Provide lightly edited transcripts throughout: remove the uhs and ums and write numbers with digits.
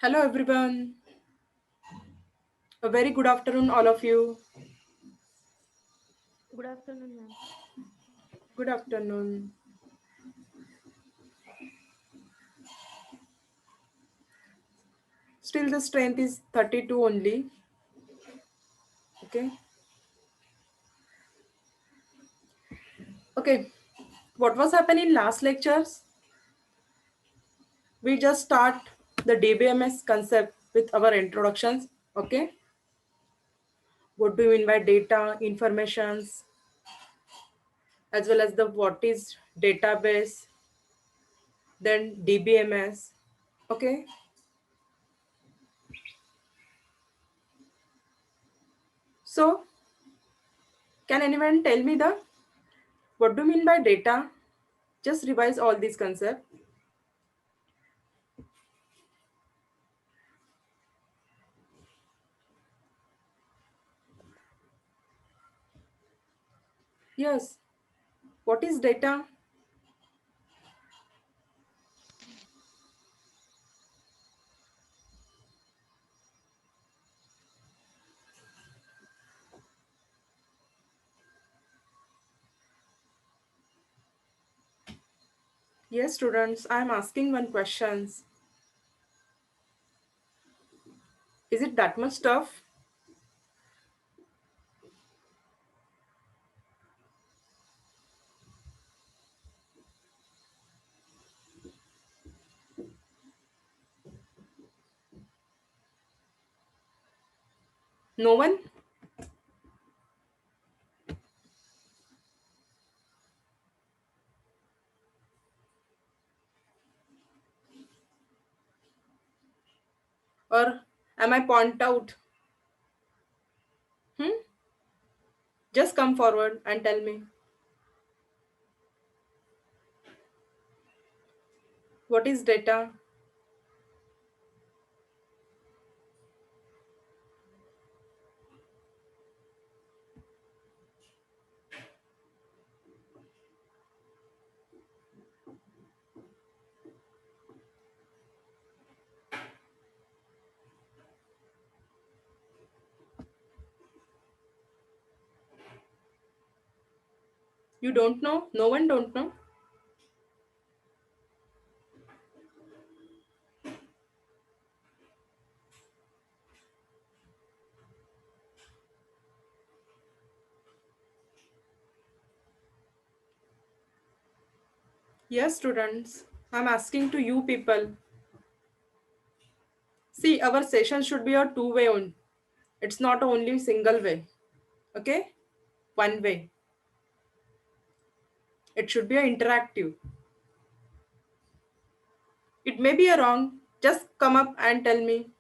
Hello everyone. A very good afternoon all of you. Good afternoon, ma'am. Good afternoon. Still the strength is 32 only. Okay. Okay. What was happening in last lectures? We just start the DBMS concept with our introductions. Okay. What do you mean by data, informations, as well as the what is database, then DBMS. Okay. So can anyone tell me the what do you mean by data? Just revise all these concepts. Yes. What is data? Yes, students, I am asking one questions. Is it that much tough? No one? Or am I point out? Hmm? Just come forward and tell me. What is data? You don't know? No one don't know? Yes, students. I'm asking to you people. See, our session should be a two-way on. It's not only single way. Okay? One way. It should be a interactive. It may be a wrong. Just come up and tell me.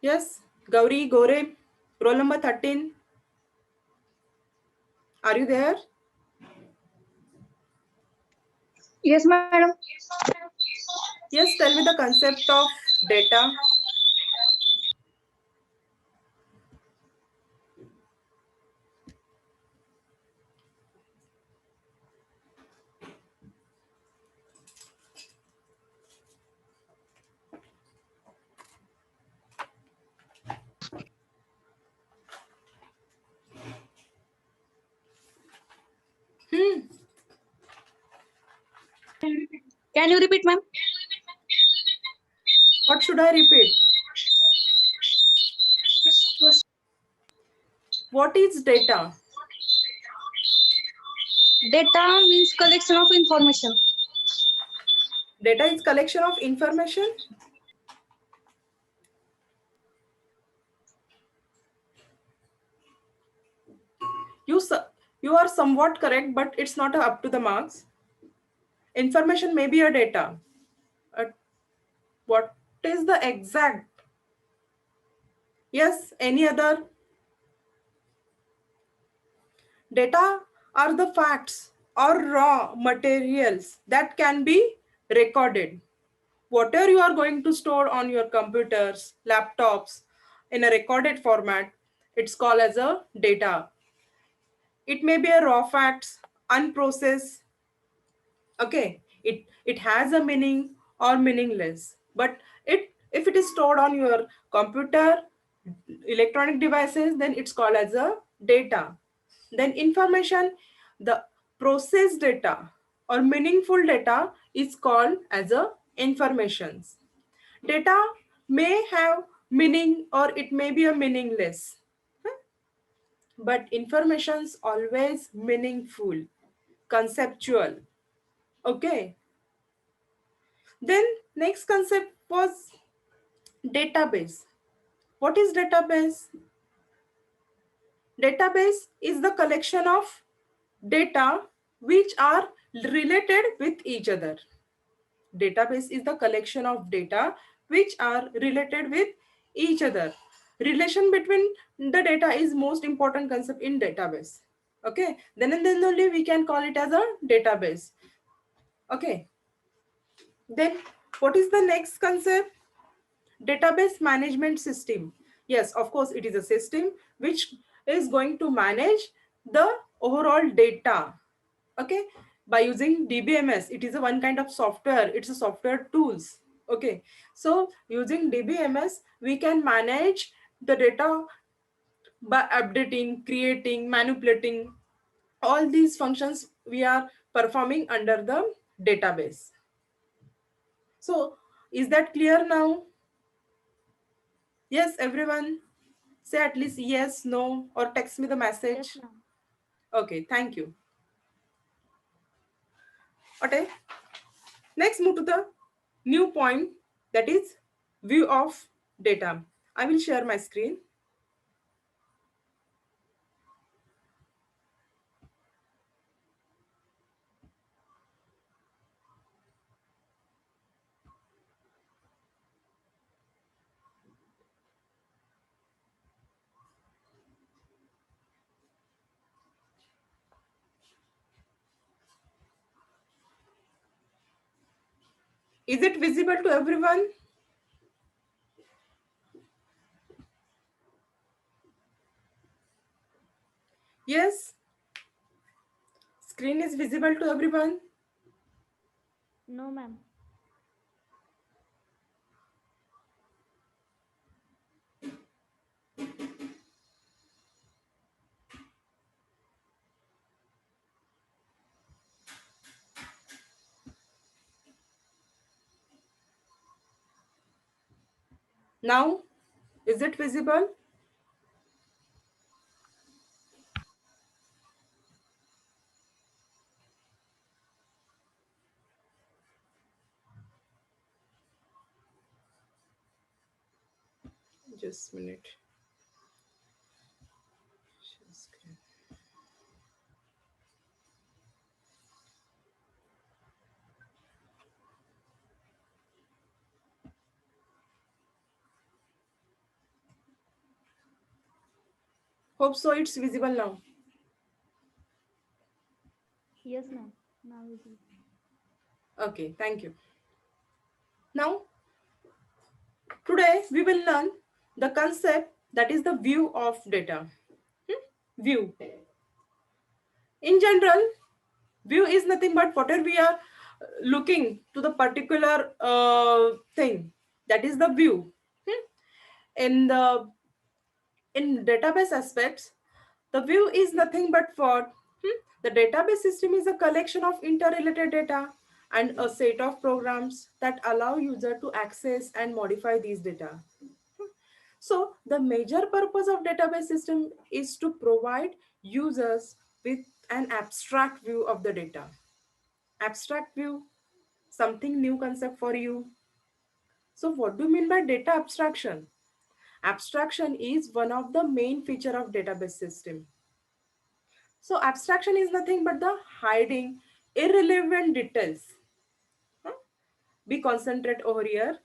Yes, Gauri, Gore, roll number 13. Are you there? Yes, madam. Yes, tell me the concept of data. Hmm. Can you repeat, ma'am? What should I repeat? What is data? Data means collection of information. Data is collection of information. You su- you are somewhat correct, but it's not up to the marks. Information may be a data. What is the exact? Yes, any other? Data are the facts or raw materials that can be recorded. Whatever you are going to store on your computers, laptops in a recorded format, it's called as a data. It may be a raw facts, unprocessed, okay, it has a meaning or meaningless, but it if it is stored on your computer, electronic devices, then it's called as a data. Then information, the processed data or meaningful data is called as a informations. Data may have meaning or it may be a meaningless, but information's always meaningful, conceptual. Okay. Then next concept was database. What is database? Database is the collection of data which are related with each other. Database is the collection of data which are related with each other. Relation between the data is most important concept in database. Okay, then and then only we can call it as a database. Okay, then what is the next concept? Database management system. Yes, of course, it is a system which is going to manage the overall data. Okay, by using DBMS, it is a one kind of software. It's a software tools. Okay, so using DBMS, we can manage the data by updating, creating, manipulating. All these functions we are performing under the database. So, is that clear now? Yes, everyone. Say at least yes, no, or text me the Yes, message. ma'am. Okay, thank you. Okay, next move to the new point, that is view of data. I will share my screen. Is it visible to everyone? Yes, screen is visible to everyone. No, ma'am. Now, is it visible? Just a minute. Share screen. Hope so it's visible now. Yes, ma'am. Now it is. Okay, thank you. Now, today we will learn the concept that is the view of data. View. In general, view is nothing but whatever we are looking to the particular thing, that is the view. In the in database aspects, the view is nothing but what? The database system is a collection of interrelated data and a set of programs that allow user to access and modify these data. So the major purpose of database system is to provide users with an abstract view of the data. Abstract view, something new concept for you. So what do you mean by data abstraction? Abstraction is one of the main feature of database system. So abstraction is nothing but the hiding irrelevant details. Huh? Be concentrate over here.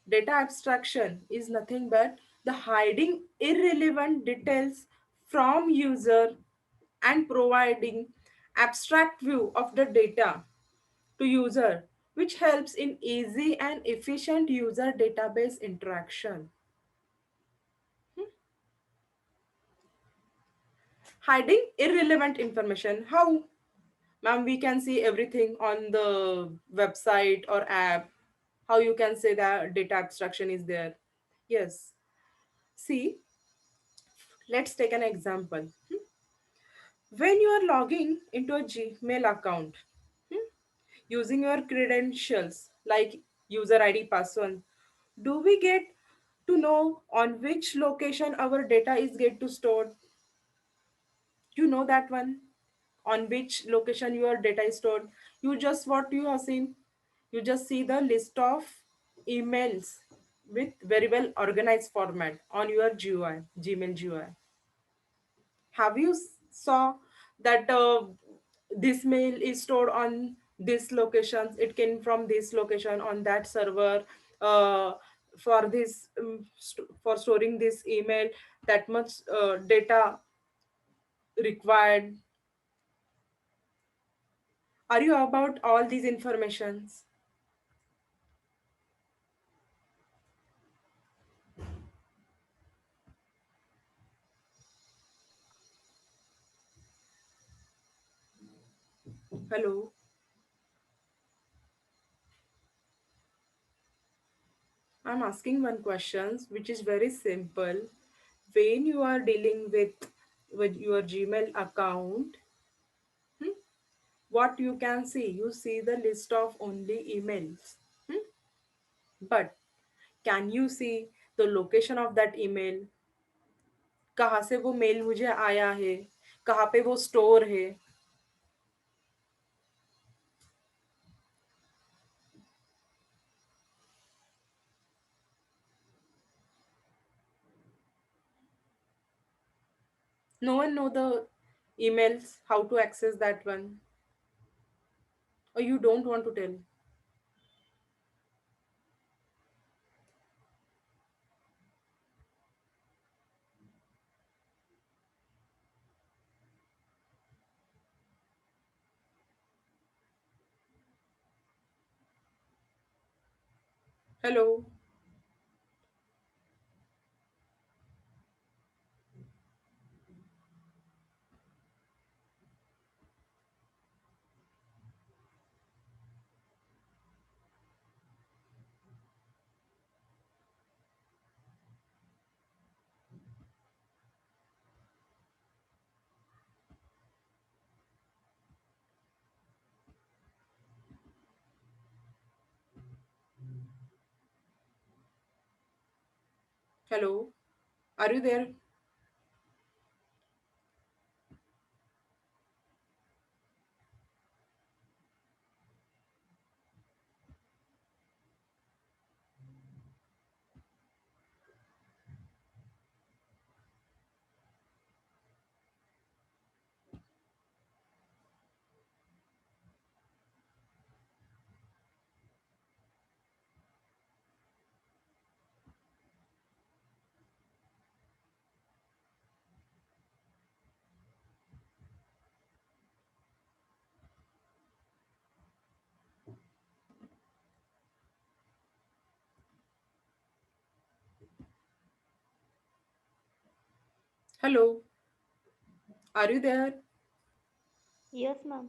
Data abstraction is nothing but the hiding irrelevant details from user and providing abstract view of the data to user, which helps in easy and efficient user database interaction. Hiding irrelevant information. How? Ma'am, we can see everything on the website or app. How you can say that data abstraction is there? Yes. See, let's take an example. When you are logging into a Gmail account, hmm, using your credentials like user ID, password, do we get to know on which location our data is get to stored? You know that one? On which location your data is stored? You just what you have seen? You just see the list of emails with very well organized format on your GUI, Gmail GUI. Have you saw that this mail is stored on this locations, it came from this location on that server, uh, for this for storing this email, that much data required. Are you about all these informations? Hello, I'm asking one question which is very simple. When you are dealing with your Gmail account, what you can see, you see the list of only emails. Hmm? But can you see the location of that email? कहाँ से वो mail मुझे आया है, कहाँ पे वो store है? No one know the emails, how to access that one, or you don't want to tell? Hello, hello, are you there? Hello, are you there? Yes, ma'am.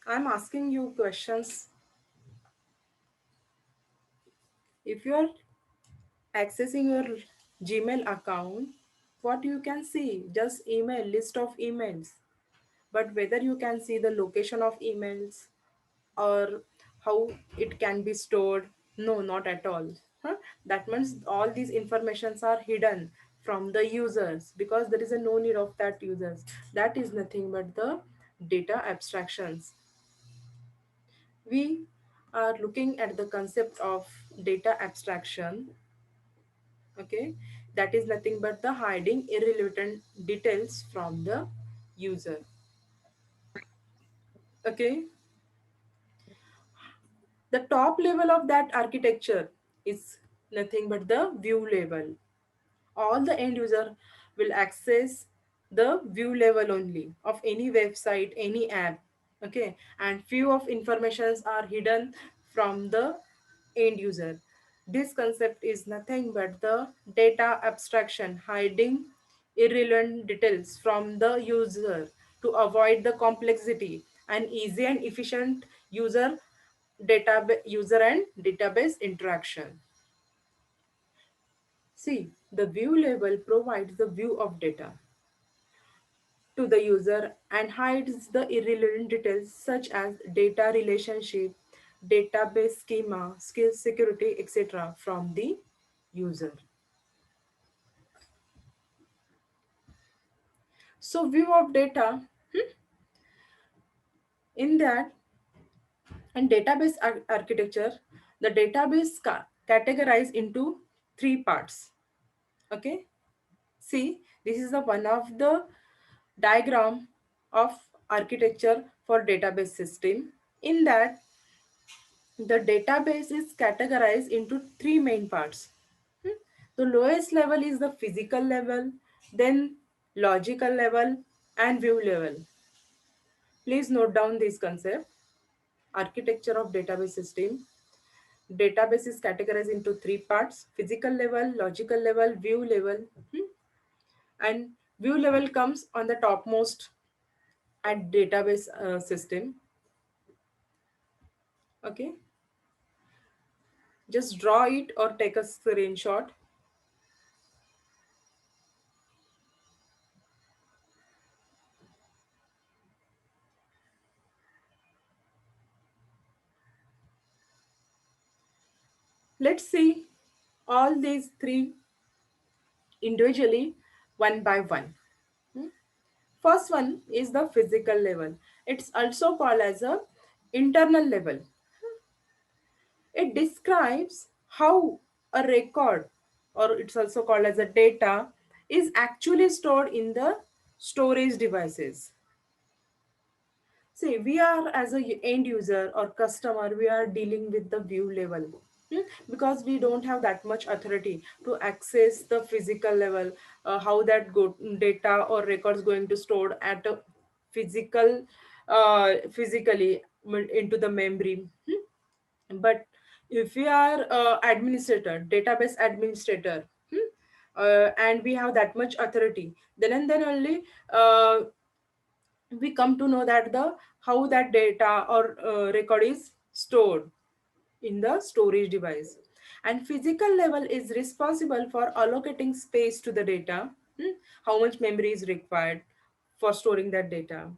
I'm asking you questions. If you are accessing your Gmail account, what you can see? Just email, list of emails. But whether you can see the location of emails or how it can be stored, no, not at all. Huh? That means all these informations are hidden from the users because there is a no need of that users. That is nothing but the data abstractions. We are looking at the concept of data abstraction. Okay, that is nothing but the hiding irrelevant details from the user. Okay, The top level of that architecture is nothing but the view level. All the end user will access the view level only of any website, any app. Okay, and few of informations are hidden from the end user. This concept is nothing but the data abstraction, hiding irrelevant details from the user to avoid the complexity and easy and efficient user and database interaction. See, the view label provides the view of data to the user and hides the irrelevant details such as data relationship, database schema, skill security, etc. from the user. So view of data, in that, and database architecture, the database categorized into three parts. Okay, see, this is the one of the diagram of architecture for database system. In that, the database is categorized into three main parts. Hmm. The lowest level is the physical level, then logical level and view level. Please note down this concept. Architecture of database system. Database is categorized into three parts: physical level, logical level, view level. Hmm. And view level comes on the topmost at database system. Okay, just draw it or take a screenshot. Let's see all these three individually, one by one. Hmm. First one is the physical level. It's also called as a internal level. It describes how a record, or it's also called as a data, is actually stored in the storage devices. See, we are as a end user or customer, we are dealing with the view level. Because we don't have that much authority to access the physical level, how that data or records going to stored at a physically into the memory. But if we are administrator, database administrator, and we have that much authority, then and then only we come to know that the how that data or record is stored in the storage device. And physical level is responsible for allocating space to the data, how much memory is required for storing that data.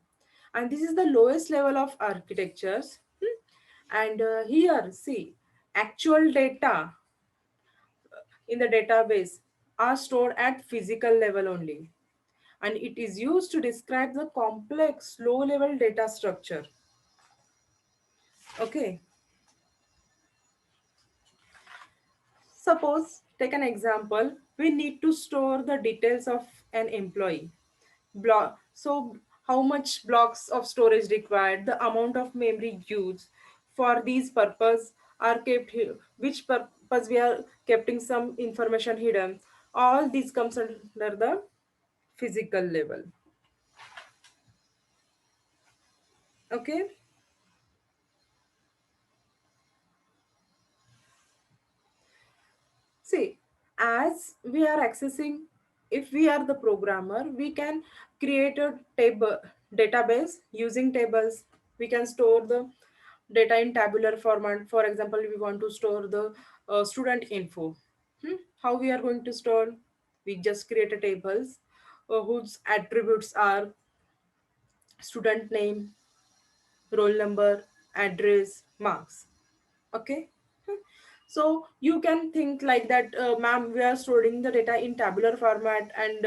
And this is the lowest level of architectures. And here, see, actual data in the database are stored at physical level only. And it is used to describe the complex low level data structure. Okay. Suppose, take an example, we need to store the details of an employee. So, how much blocks of storage required, the amount of memory used for these purpose are kept here, which purpose we are keeping some information hidden. All these comes under the physical level. Okay. See, as we are accessing, if we are the programmer, we can create a table database using tables. We can store the data in tabular format. For example, we want to store the student info. How we are going to store? We just create a tables whose attributes are student name, roll number, address, marks. Okay. So you can think like that, ma'am, we are storing the data in tabular format, and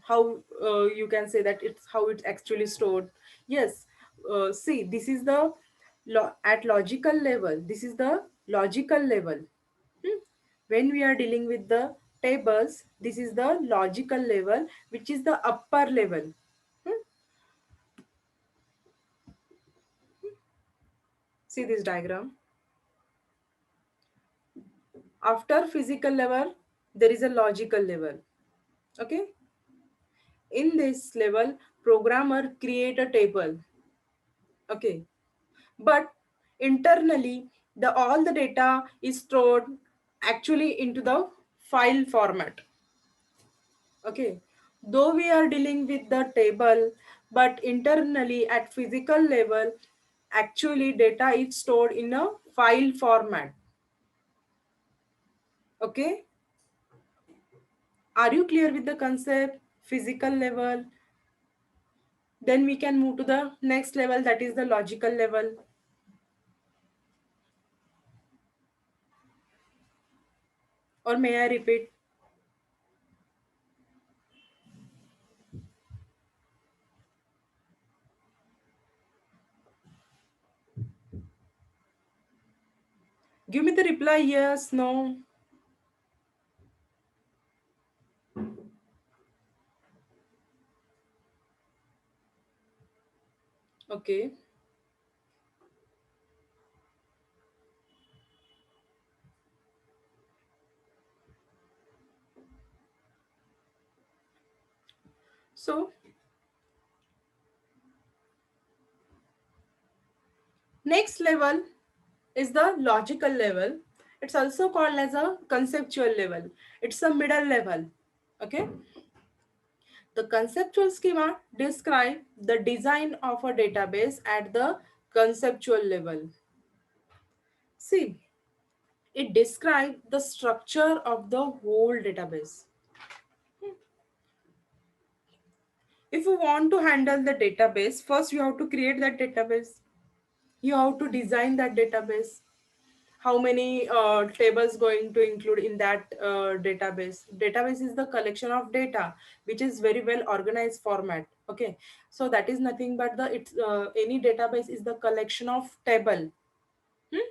how you can say that it's how it's actually stored. Yes, see, this is the at logical level, this is the logical level. Hmm. When we are dealing with the tables, this is the logical level, which is the upper level. Hmm. See this diagram. After physical level, there is a logical level. Okay. In this level, programmer create a table. Okay. But internally, the all the data is stored actually into the file format. Okay. Though we are dealing with the table, but internally at physical level, actually data is stored in a file format. Okay. Are you clear with the concept? Physical level. Then we can move to the next level, that is the logical level. Or may I repeat? Give me the reply, yes, no. Okay. So next level is the logical level. It's also called as a conceptual level. It's a middle level. Okay. The conceptual schema describe the design of a database at the conceptual level. See, it describes the structure of the whole database. If you want to handle the database, first you have to create that database. You have to design that database. How many tables going to include in that database is the collection of data which is very well organized format. Okay, so that is nothing but the it's any database is the collection of table. Hmm?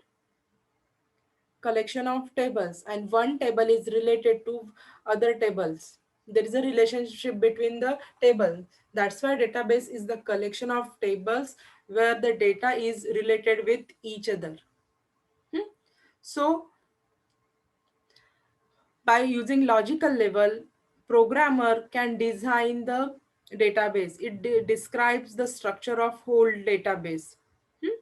Collection of tables, and one table is related to other tables. There is a relationship between the table. That's why database is the collection of tables where the data is related with each other. Hmm? So by using logical level, programmer can design the database. It describes the structure of whole database. Hmm?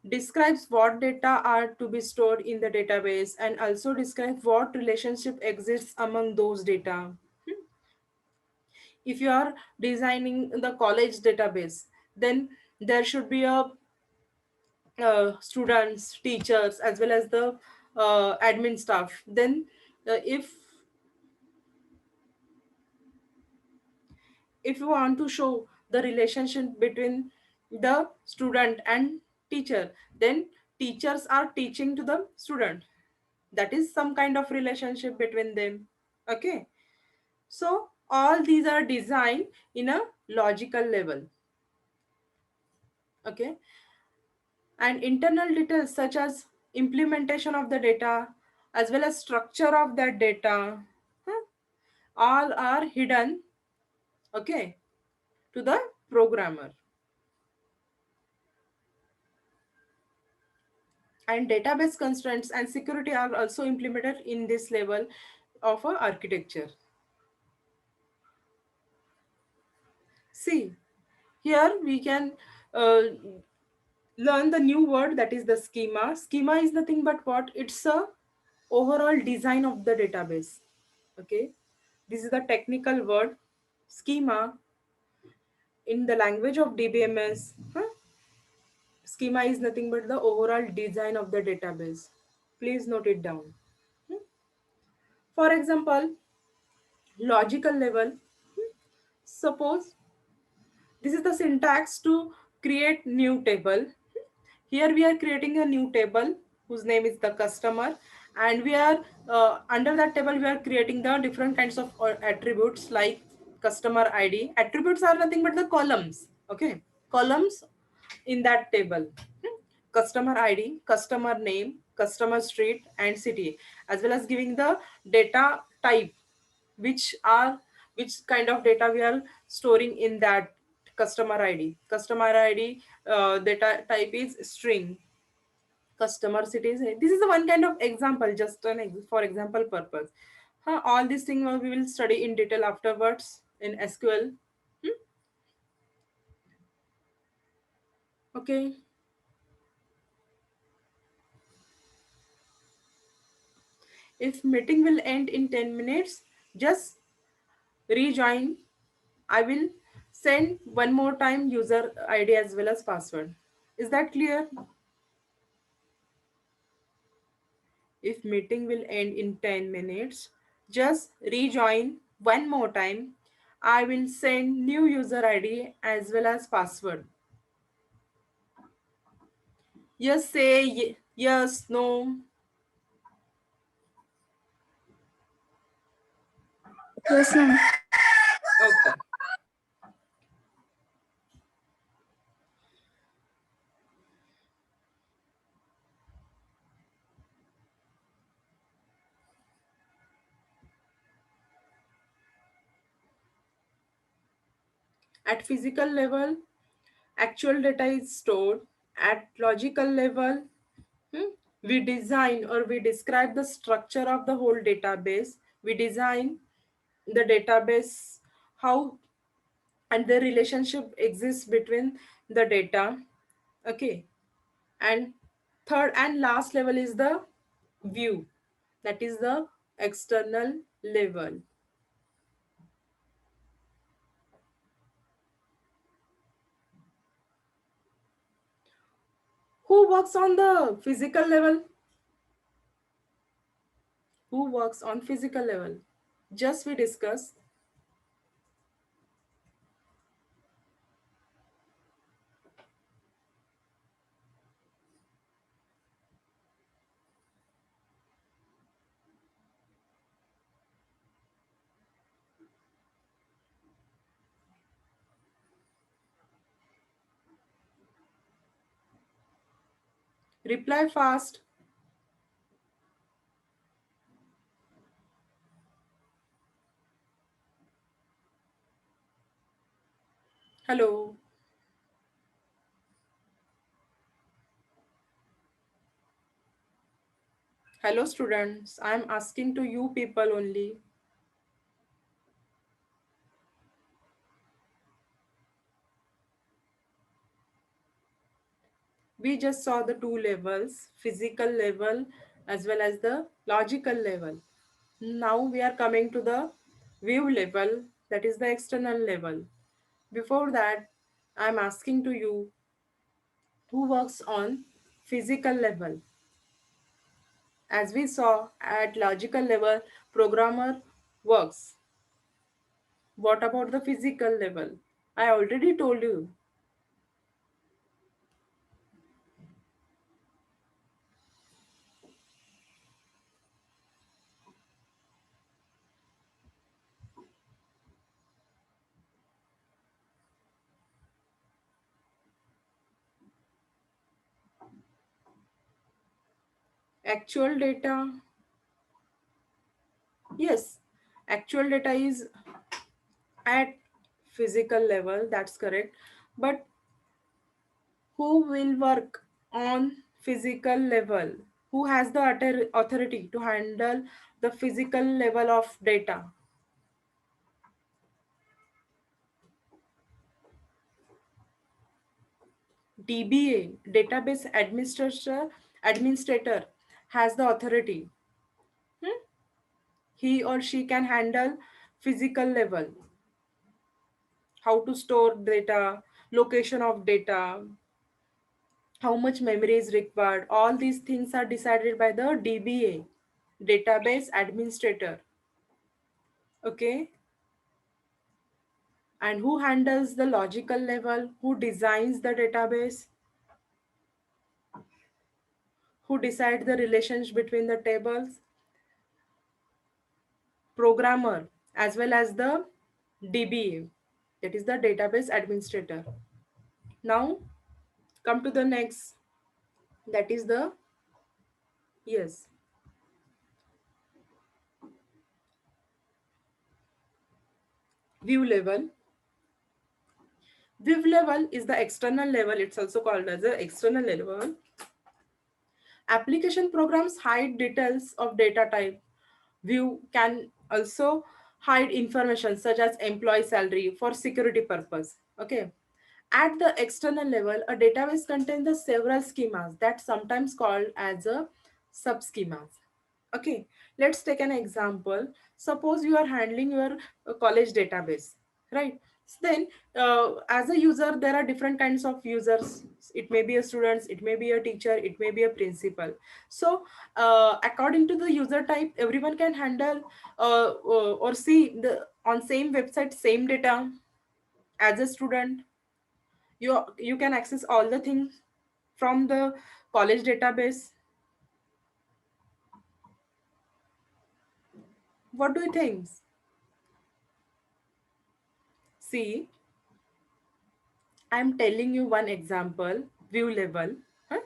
Describes what data are to be stored in the database, and also describes what relationship exists among those data. Hmm? If you are designing the college database, then there should be a students, teachers, as well as the admin staff. Then if you want to show the relationship between the student and teacher, then teachers are teaching to the student. That is some kind of relationship between them. Okay, so all these are designed in a logical level. Okay, and internal details such as implementation of the data as well as structure of that data, huh, all are hidden, okay, to the programmer. And database constraints and security are also implemented in this level of a architecture. See, here we can uh, learn the new word, that is the schema. Schema is nothing but what? It's a overall design of the database. Okay, this is the technical word schema in the language of DBMS. Huh? Schema is nothing but the overall design of the database. Please note it down. Hmm? For example, logical level. Suppose this is the syntax to create new table. Here we are creating a new table whose name is the customer, and we are under that table we are creating the different kinds of attributes like customer ID. Attributes are nothing but the columns. Okay, columns in that table. Customer ID, customer name, customer street and city, as well as giving the data type, which are which kind of data we are storing in that customer ID. Customer ID data type is string. customer cities. This is the one kind of example, just for example purpose. All these things we will study in detail afterwards in SQL. Hmm? Okay. If meeting will end in 10 minutes, just rejoin. I will send one more time user ID as well as password. Is that clear? If meeting will end in 10 minutes, just rejoin one more time. I will send new user ID as well as password. Yes, say yes, no. Yes, ma'am. Okay. At physical level, actual data is stored. At logical level, we design or we describe the structure of the whole database. We design the database, how and the relationship exists between the data. Okay. And third and last level is the view, that is the external level. Who works on the physical level? Who works on physical level? Just we discuss. Reply fast. Hello. Hello students, I am asking to you people only. We just saw the two levels, physical level as well as the logical level. Now we are coming to the view level, that is the external level. Before that, I am asking to you, who works on physical level? As we saw at logical level, programmer works. What about the physical level? I already told you. Actual data, yes, actual data is at physical level, that's correct. But who will work on physical level? Who has the authority to handle the physical level of data? DBA, database administrator has the authority. Hmm? He or she can handle physical level, how to store data, location of data, how much memory is required. All these things are decided by the DBA, database administrator. Okay. And who handles the logical level? Who designs the database? Who decides the relations between the tables? Programmer as well as the DBA, that is the database administrator. Now come to the next, that is the, yes, view level. View level is the external level, it's also called as the external level. Application programs hide details of data type. View can also hide information such as employee salary for security purpose. Okay. At the external level, a database contains the several schemas that sometimes called as a subschemas. Okay, let's take an example. Suppose you are handling your college database, right? So then, as a user, there are different kinds of users. It may be a student, it may be a teacher, it may be a principal. So, according to the user type, everyone can handle or see the on same website same data. As a student, you can access all the things from the college database. What do you think? See, I'm telling you one example, view level. Huh?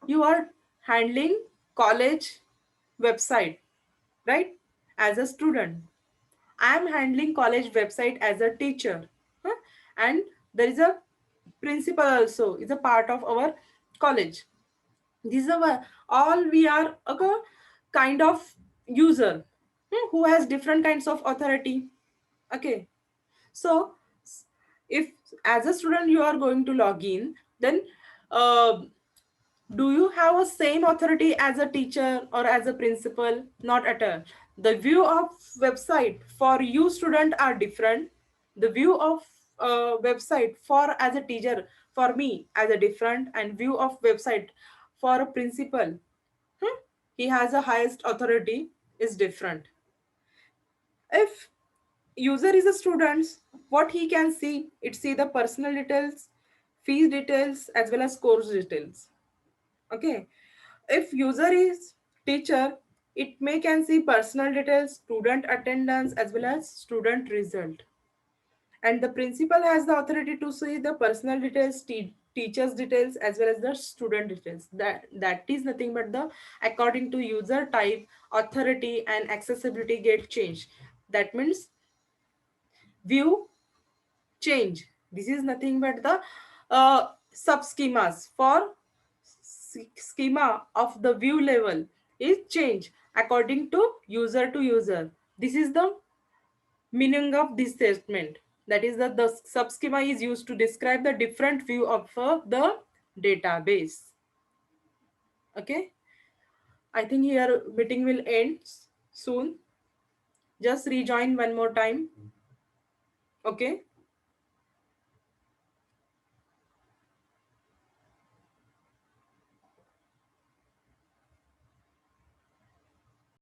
You are handling college website, right? As a student. I am handling college website as a teacher. Huh? And there is a principal also, is a part of our college. These are all we are a kind of user who has different kinds of authority. Okay. So if as a student you are going to log in, then uh, do you have a same authority as a teacher or as a principal? Not at all. The view of website for you student are different. The view of website for as a teacher for me as a different, and view of website for a principal, he has a highest authority, is different. If user is a student, what he can see, it see the personal details, fees details as well as course details. Okay. If user is teacher, it may can see personal details, student attendance as well as student result. And the principal has the authority to see the personal details, teachers details as well as the student details. That is nothing but the according to user type, authority and accessibility get changed. That means view change. This is nothing but the sub schemas for schema of the view level is change according to user. This is the meaning of this statement. That is that the subschema is used to describe the different view of the database. Okay. I think here meeting will end soon. Just rejoin one more time. Okay.